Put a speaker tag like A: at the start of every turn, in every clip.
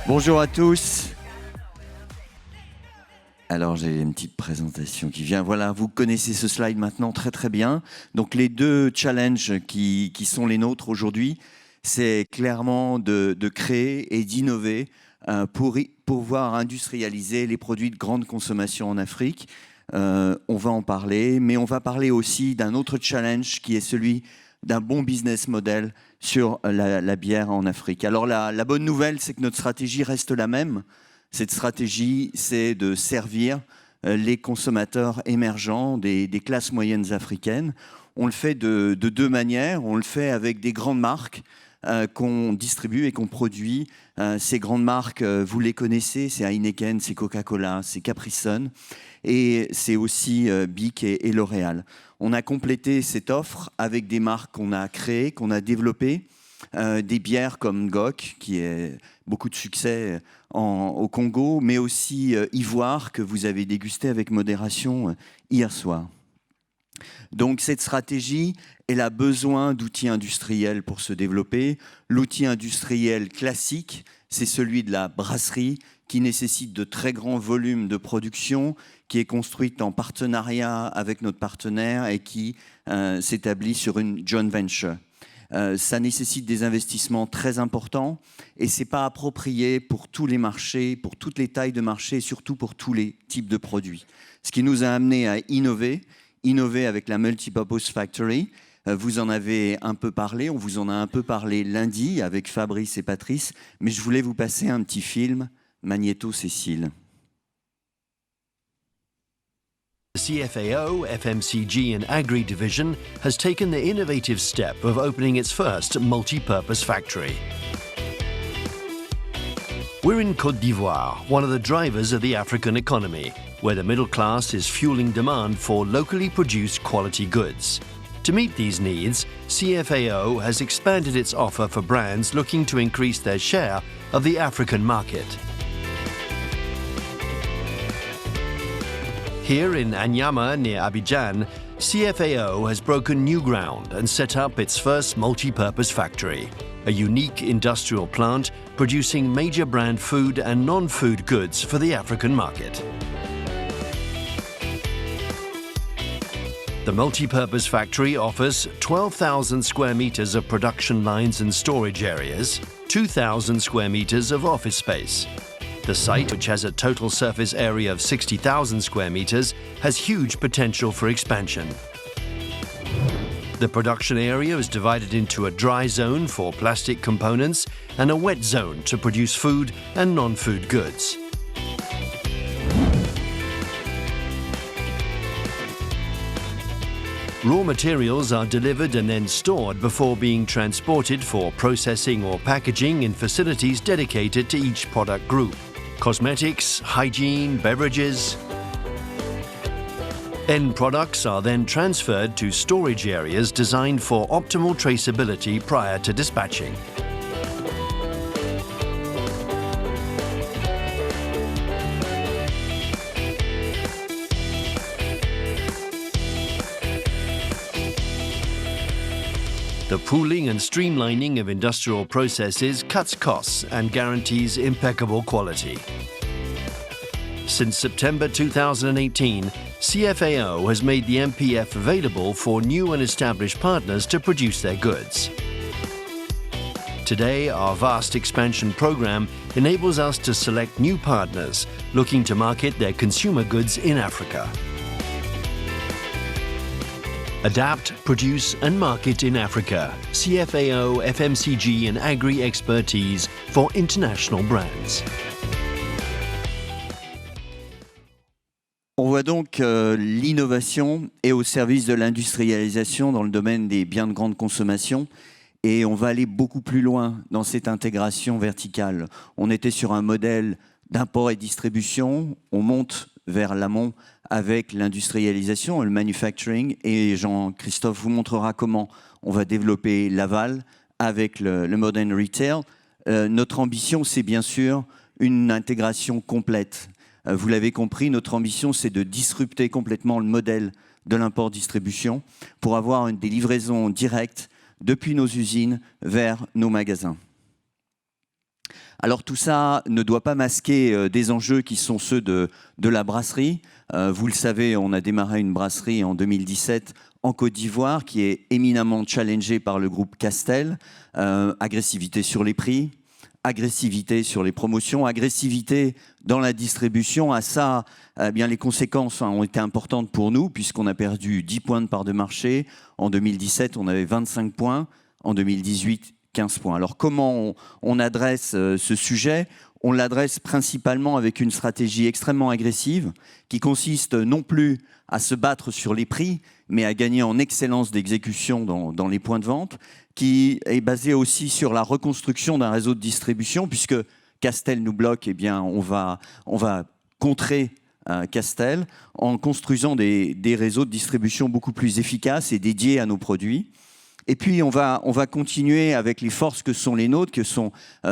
A: Bonjour à tous. Alors j'ai une petite présentation qui vient. Voilà, vous connaissez ce slide maintenant très très bien. Donc les deux challenges qui sont les nôtres aujourd'hui, c'est clairement de créer et d'innover pour pouvoir industrialiser les produits de grande consommation en Afrique. On va en parler, mais on va parler aussi d'un autre challenge qui est celui d'un bon business model sur la bière en Afrique. Alors la bonne nouvelle, c'est que notre stratégie reste la même. Cette stratégie, c'est de servir les consommateurs émergents des classes moyennes africaines. On le fait de deux manières. On le fait avec des grandes marques qu'on distribue et qu'on produit. Ces grandes marques, vous les connaissez, c'est Heineken, c'est Coca-Cola, c'est Capri Sun et c'est aussi Bic et L'Oréal. On a complété cette offre avec des marques qu'on a créées, qu'on a développées, des bières comme Ngok, qui a beaucoup de succès au Congo, mais aussi Ivoire, que vous avez dégusté avec modération hier soir. Donc cette stratégie, elle a besoin d'outils industriels pour se développer. L'outil industriel classique, c'est celui de la brasserie, qui nécessite de très grands volumes de production, qui est construite en partenariat avec notre partenaire et qui s'établit sur une joint venture. Ça nécessite des investissements très importants et ce n'est pas approprié pour tous les marchés, pour toutes les tailles de marché et surtout pour tous les types de produits. Ce qui nous a amené à innover avec la Multipurpose Factory. Vous en avez un peu parlé, on vous en a un peu parlé lundi avec Fabrice et Patrice, mais je voulais vous passer un petit film, Magnéto Cécile.
B: The CFAO, FMCG and Agri division has taken the innovative step of opening its first multi-purpose factory. We're in Côte d'Ivoire, one of the drivers of the African economy, where the middle class is fueling demand for locally produced quality goods. To meet these needs, CFAO has expanded its offer for brands looking to increase their share of the African market. Here in Anyama, near Abidjan, CFAO has broken new ground and set up its first multi-purpose factory, a unique industrial plant producing major brand food and non-food goods for the African market. The multi-purpose factory offers 12,000 square meters of production lines and storage areas, 2,000 square meters of office space. The site, which has a total surface area of 60,000 square meters, has huge potential for expansion. The production area is divided into a dry zone for plastic components and a wet zone to produce food and non-food goods. Raw materials are delivered and then stored before being transported for processing or packaging in facilities dedicated to each product group. Cosmetics, hygiene, beverages. End products are then transferred to storage areas designed for optimal traceability prior to dispatching. The pooling and streamlining of industrial processes cuts costs and guarantees impeccable quality. Since September 2018, CFAO has made the MPF available for new and established partners to produce their goods. Today, our vast expansion program enables us to select new partners looking to market their consumer goods in Africa. Adapt, produce and market in Africa. CFAO, FMCG and Agri expertise for international brands.
A: On voit donc l'innovation est au service de l'industrialisation dans le domaine des biens de grande consommation et on va aller beaucoup plus loin dans cette intégration verticale. On était sur un modèle d'import et distribution, on monte vers l'amont avec l'industrialisation, le manufacturing, et Jean-Christophe vous montrera comment on va développer l'aval avec le modern retail. Notre ambition, c'est bien sûr une intégration complète. Vous l'avez compris, notre ambition, c'est de disrupter complètement le modèle de l'import-distribution pour avoir des livraisons directes depuis nos usines vers nos magasins. Alors tout ça ne doit pas masquer des enjeux qui sont ceux de la brasserie. Vous le savez, on a démarré une brasserie en 2017 en Côte d'Ivoire qui est éminemment challengée par le groupe Castel. Agressivité sur les prix, agressivité sur les promotions, agressivité dans la distribution. À ça, eh bien, les conséquences ont été importantes pour nous puisqu'on a perdu 10 points de part de marché. En 2017, on avait 25 points. En 2018, 15 points. Alors comment on adresse ce sujet? On l'adresse principalement avec une stratégie extrêmement agressive qui consiste non plus à se battre sur les prix, mais à gagner en excellence d'exécution dans les points de vente, qui est basée aussi sur la reconstruction d'un réseau de distribution, puisque Castel nous bloque, eh bien on va contrer Castel en construisant des réseaux de distribution beaucoup plus efficaces et dédiés à nos produits. Et puis, on va continuer avec les forces que sont les nôtres, que sont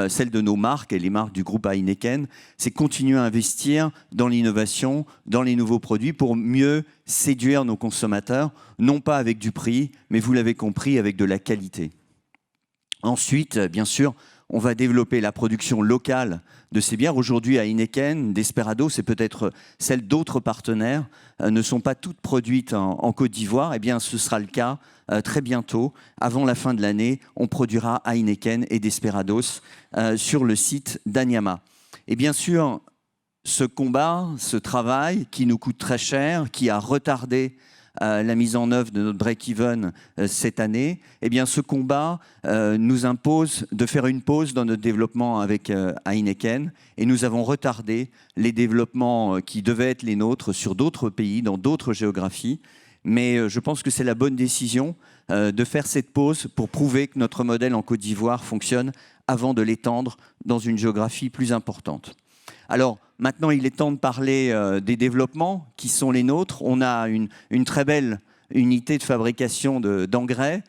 A: celles de nos marques et les marques du groupe Heineken. C'est continuer à investir dans l'innovation, dans les nouveaux produits pour mieux séduire nos consommateurs, non pas avec du prix, mais vous l'avez compris, avec de la qualité. Ensuite, bien sûr, on va développer la production locale de ces bières. Aujourd'hui, à Heineken, Desperados, c'est peut-être celle d'autres partenaires, ne sont pas toutes produites en Côte d'Ivoire. Eh bien, ce sera le cas très bientôt. Avant la fin de l'année, on produira Heineken et Desperados sur le site d'Anyama. Et bien sûr, ce combat, ce travail qui nous coûte très cher, qui a retardé la mise en œuvre de notre break-even cette année, eh bien, ce combat nous impose de faire une pause dans notre développement avec Heineken et nous avons retardé les développements qui devaient être les nôtres sur d'autres pays, dans d'autres géographies. Mais je pense que c'est la bonne décision de faire cette pause pour prouver que notre modèle en Côte d'Ivoire fonctionne avant de l'étendre dans une géographie plus importante. Alors, maintenant, il est temps de parler des développements qui sont les nôtres. On a une très belle unité de fabrication d'engrais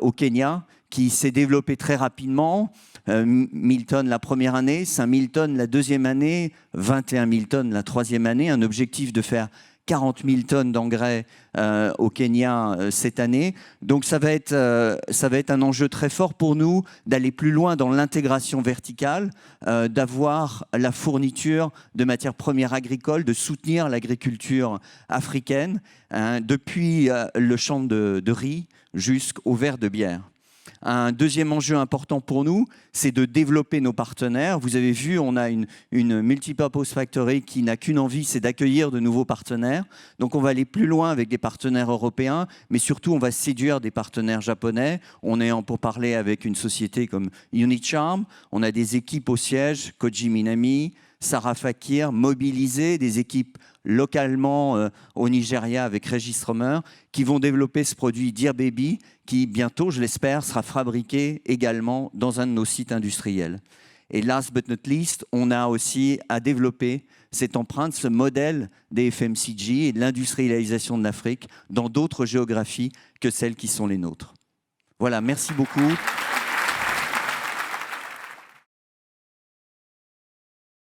A: au Kenya qui s'est développée très rapidement. 1000 tonnes la première année, 5000 tonnes la deuxième année, 21 000 tonnes la troisième année. Un objectif de faire 40 000 tonnes d'engrais au Kenya cette année. Donc ça va être un enjeu très fort pour nous d'aller plus loin dans l'intégration verticale, d'avoir la fourniture de matières premières agricoles, de soutenir l'agriculture africaine, depuis le champ de riz jusqu'au verre de bière. Un deuxième enjeu important pour nous, c'est de développer nos partenaires. Vous avez vu, on a une multipurpose factory qui n'a qu'une envie, c'est d'accueillir de nouveaux partenaires. Donc on va aller plus loin avec des partenaires européens, mais surtout on va séduire des partenaires japonais. On est en pourparlers avec une société comme Unicharm. On a des équipes au siège, Koji Minami, Sarah Fakir, mobilisées, des équipes localement au Nigeria avec Régis Romer, qui vont développer ce produit Dear Baby, qui bientôt, je l'espère, sera fabriqué également dans un de nos sites industriels. Et last but not least, on a aussi à développer cette empreinte, ce modèle des FMCG et de l'industrialisation de l'Afrique dans d'autres géographies que celles qui sont les nôtres. Voilà, merci beaucoup.